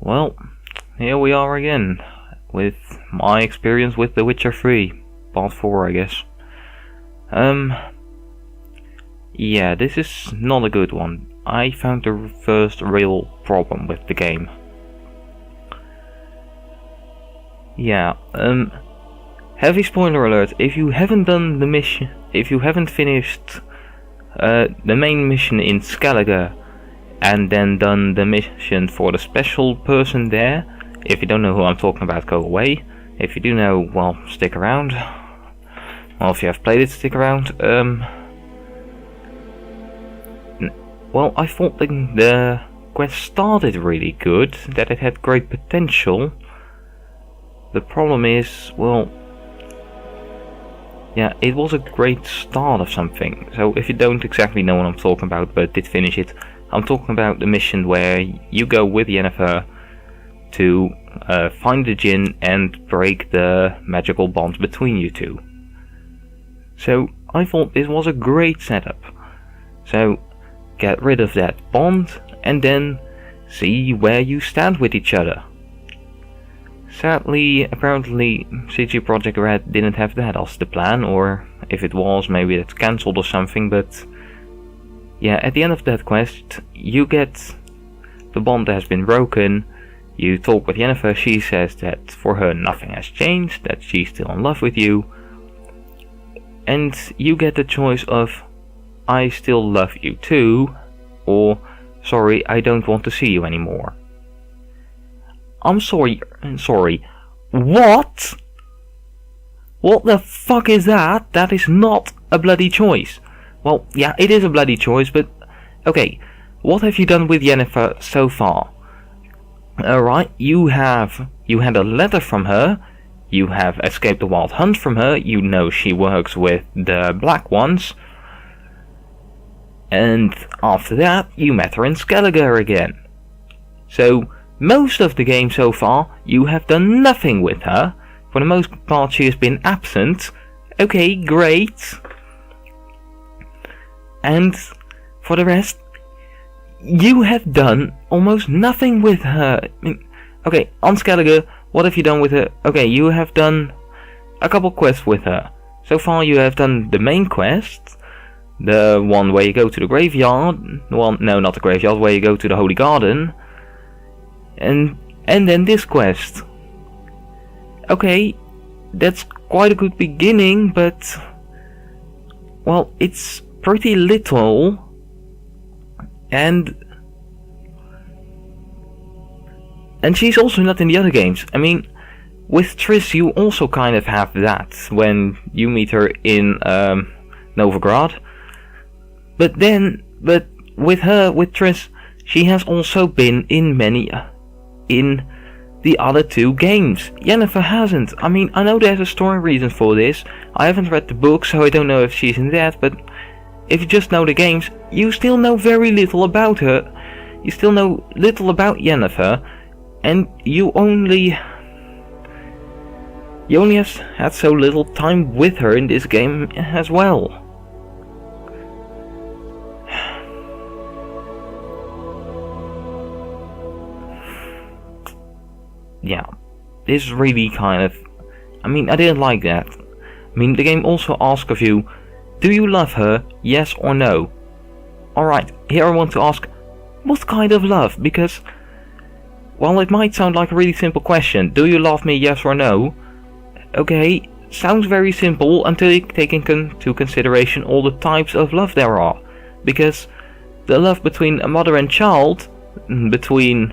Well, here we are again, with my experience with The Witcher 3, part 4 I guess. Yeah, this is not a good one. I found the first real problem with the game. Yeah, heavy spoiler alert, if you haven't done the mission, if you haven't finished the main mission in Skelliger, and then done the mission for the special person there. If you don't know who I'm talking about, go away. If you do know, well, stick around. Well, if you have played it, stick around. Well, I thought the quest started really good, that it had great potential. The problem is, well, yeah, it was a great start of something. So if you don't exactly know what I'm talking about, but did finish it, I'm talking about the mission where you go with Yennefer to find the djinn and break the magical bond between you two. So I thought this was a great setup. So get rid of that bond and then see where you stand with each other. Sadly, apparently CG Projekt Red didn't have that as the plan, or if it was, maybe it's cancelled or something, but yeah, at the end of that quest, you get the bond that has been broken. You talk with Yennefer, she says that for her nothing has changed, that she's still in love with you. And you get the choice of, I still love you too, or sorry, I don't want to see you anymore. I'm sorry, what? What the fuck is that? That is not a bloody choice. Well, yeah, it is a bloody choice, but okay, what have you done with Yennefer so far? Alright, you had a letter from her, you have escaped a wild hunt from her, you know she works with the Black Ones, and after that you met her in Skelliger again. So, most of the game so far, you have done nothing with her. For the most part she has been absent. Okay, great. And for the rest, you have done almost nothing with her. I mean, okay, on Skelliger, what have you done with her? Okay, you have done a couple quests with her. So far you have done the main quest, the one where you go to the graveyard, well, no, not the graveyard, where you go to the Holy Garden, and then this quest. Okay, that's quite a good beginning, but well, it's pretty little, and she's also not in the other games. I mean, with Triss you also kind of have that when you meet her in Novigrad, but with Triss, she has also been in in the other two games. Yennefer hasn't. I mean, I know there's a story reason for this. I haven't read the book, so I don't know if she's in that, but if you just know the games, you still know very little about her. You still know little about Yennefer, and you only have had so little time with her in this game as well. Yeah, this really kind of, I mean, I didn't like that. I mean, the game also asks of you, do you love her, yes or no? Alright, here I want to ask, what kind of love? Because, well, it might sound like a really simple question, do you love me, yes or no? Okay, sounds very simple until you take into consideration all the types of love there are. Because the love between a mother and child, between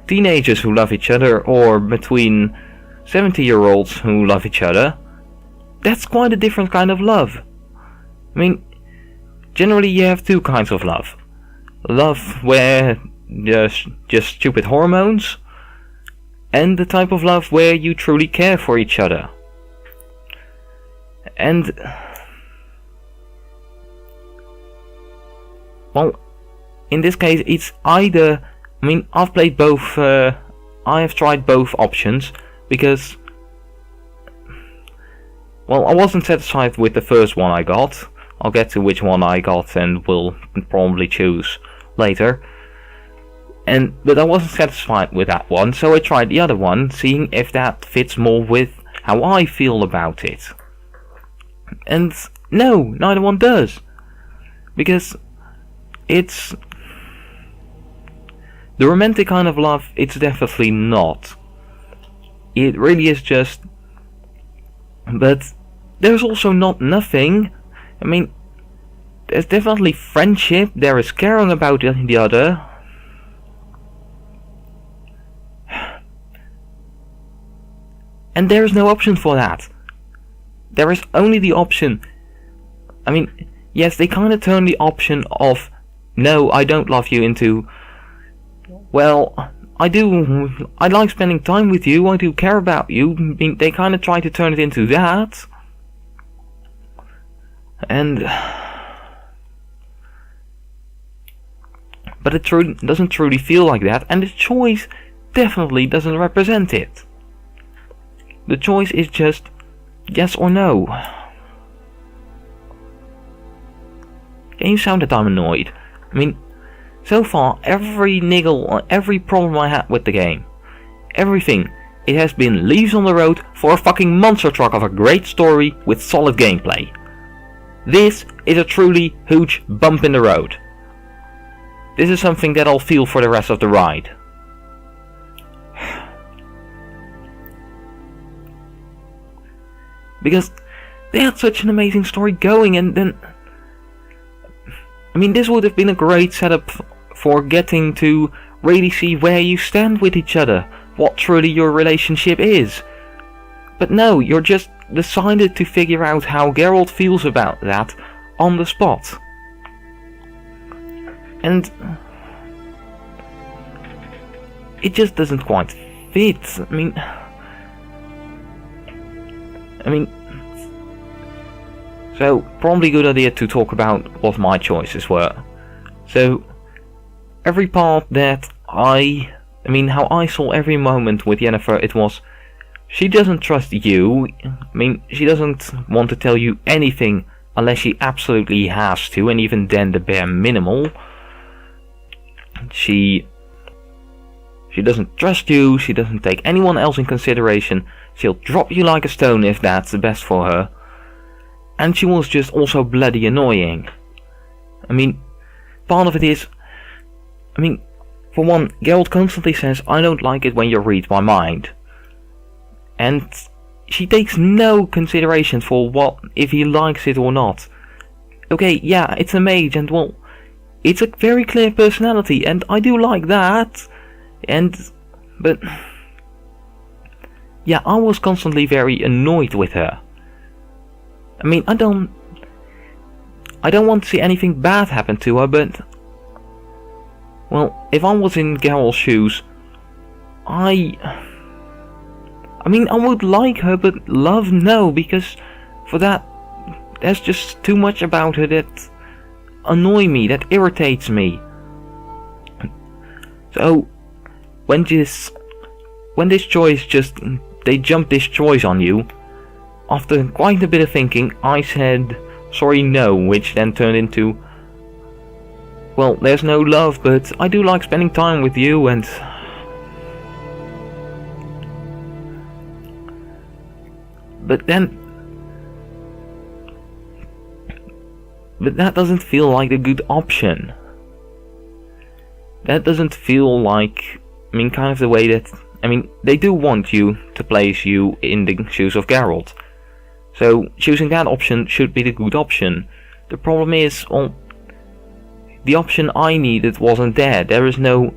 teenagers who love each other, or between 70-year-olds who love each other, that's quite a different kind of love. I mean, generally you have two kinds of love. Love where there's just stupid hormones, and the type of love where you truly care for each other. And, well, in this case it's either, I mean, I've played both, I have tried both options, because, well, I wasn't satisfied with the first one I got. I'll get to which one I got and will probably choose later. But I wasn't satisfied with that one, so I tried the other one, seeing if that fits more with how I feel about it. And no, neither one does. Because it's the romantic kind of love, it's definitely not. It really is just... But there's also not nothing. I mean, there's definitely friendship, there is caring about the other. And there is no option for that. There is only the option... I mean, yes, they kind of turn the option of no, I don't love you into, well, I like spending time with you, I do care about you. I mean, they kind of try to turn it into that. And... But it doesn't truly feel like that, and the choice definitely doesn't represent it. The choice is just yes or no. Can you sound that I'm annoyed? I mean, so far, every niggle, every problem I had with the game, everything, it has been leaves on the road for a fucking monster truck of a great story with solid gameplay. This is a truly huge bump in the road. This is something that I'll feel for the rest of the ride. Because they had such an amazing story going, and then... I mean, this would have been a great setup for getting to really see where you stand with each other, what truly your relationship is. But no, you're just decided to figure out how Geralt feels about that on the spot. And... it just doesn't quite fit. I mean, so probably good idea to talk about what my choices were. So, every part that how I saw every moment with Yennefer, it was, she doesn't trust you. I mean, she doesn't want to tell you anything unless she absolutely has to, and even then the bare minimal. She doesn't trust you, she doesn't take anyone else in consideration, she'll drop you like a stone if that's the best for her. And she was just also bloody annoying. I mean, part of it is... I mean, for one, Geralt constantly says, I don't like it when you read my mind. And she takes no consideration for what, if he likes it or not. Okay, yeah, it's a mage, and well, it's a very clear personality, and I do like that. But yeah, I was constantly very annoyed with her. I mean, I don't want to see anything bad happen to her, but well, if I was in Geralt's shoes, I mean, I would like her, but love, no, because for that, there's just too much about her that annoy me, that irritates me. So when this choice they jumped this choice on you, after quite a bit of thinking, I said sorry, no, which then turned into, well, there's no love, but I do like spending time with you, and but that doesn't feel like a good option. That doesn't feel like, I mean, kind of the way that, I mean, they do want you to place you in the shoes of Geralt. So, choosing that option should be the good option. The problem is, well, the option I needed wasn't there. There is no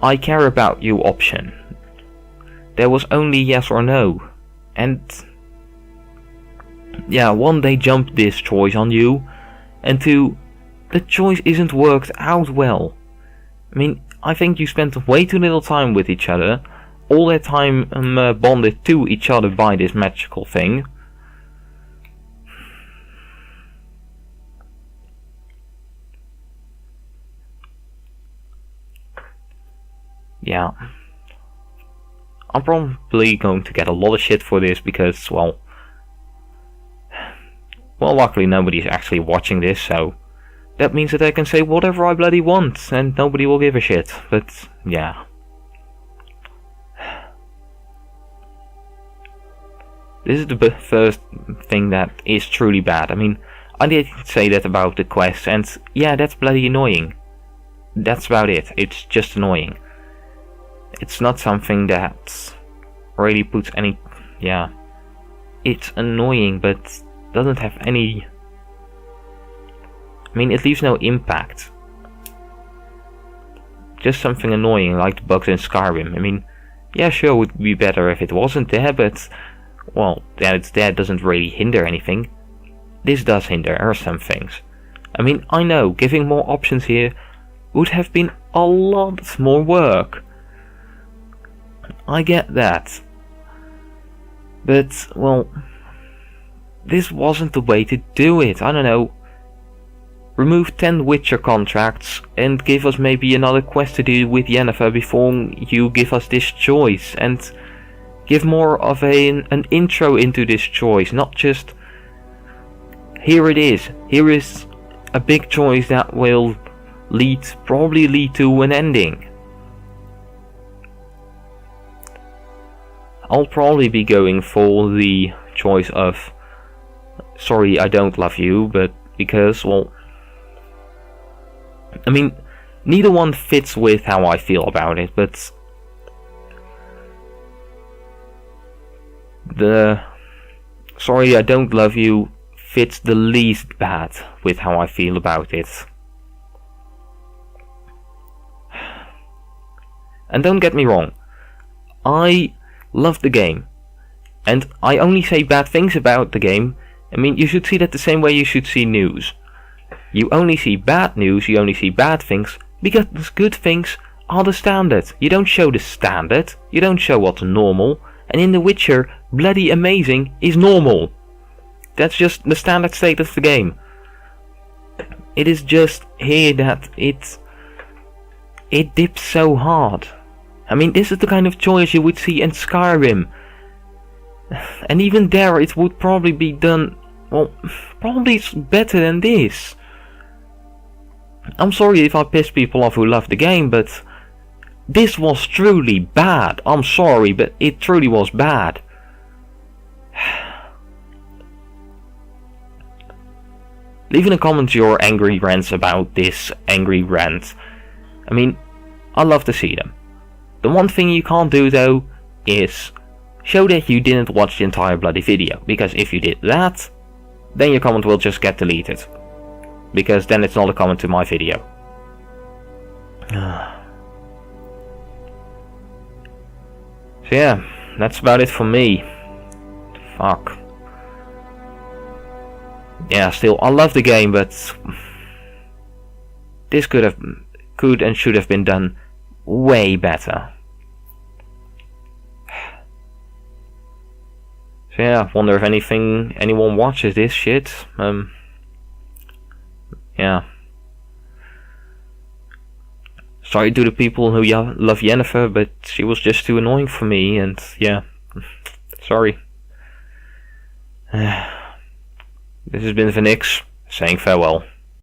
I care about you option. There was only yes or no. And yeah, one, they jumped this choice on you, and two, the choice isn't worked out well. I mean, I think you spent way too little time with each other, all that time bonded to each other by this magical thing. Yeah. I'm probably going to get a lot of shit for this because, well, luckily nobody's actually watching this, so that means that I can say whatever I bloody want and nobody will give a shit. But yeah. This is the first thing that is truly bad. I mean, I did say that about the quest, and yeah, that's bloody annoying. That's about it. It's just annoying. It's not something that really puts any... yeah. It's annoying, but doesn't have any... I mean, it leaves no impact. Just something annoying, like the bugs in Skyrim. I mean, yeah, sure, it would be better if it wasn't there, but... well, that it's there doesn't really hinder anything. This does hinder some things. I mean, I know, giving more options here would have been a lot more work. I get that. But, well, this wasn't the way to do it. I don't know. Remove 10 Witcher contracts and give us maybe another quest to do with Yennefer before you give us this choice. And give more of an intro into this choice, not just here it is. Here is a big choice that will probably lead to an ending. I'll probably be going for the choice of sorry, I don't love you, but because, well, I mean, neither one fits with how I feel about it, but the sorry, I don't love you fits the least bad with how I feel about it. And don't get me wrong, I love the game, and I only say bad things about the game. I mean, you should see that the same way you should see news. You only see bad news, you only see bad things, because good things are the standard. You don't show the standard, you don't show what's normal, and in The Witcher, bloody amazing is normal. That's just the standard state of the game. It is just here that it dips so hard. I mean, this is the kind of choice you would see in Skyrim. And even there it would probably be done, well, probably it's better than this. I'm sorry if I piss people off who love the game, but this was truly bad. I'm sorry, but it truly was bad. Leave in the comments your angry rants about this angry rant. I mean, I love to see them. The one thing you can't do though is show that you didn't watch the entire bloody video, because if you did that, then your comment will just get deleted. Because then it's not a comment to my video. So yeah, that's about it for me. Fuck. Yeah, still, I love the game, but this could and should have been done way better. So yeah, I wonder if anyone watches this shit. Yeah. Sorry to the people who love Yennefer, but she was just too annoying for me, and yeah. Sorry. This has been Vanix, saying farewell.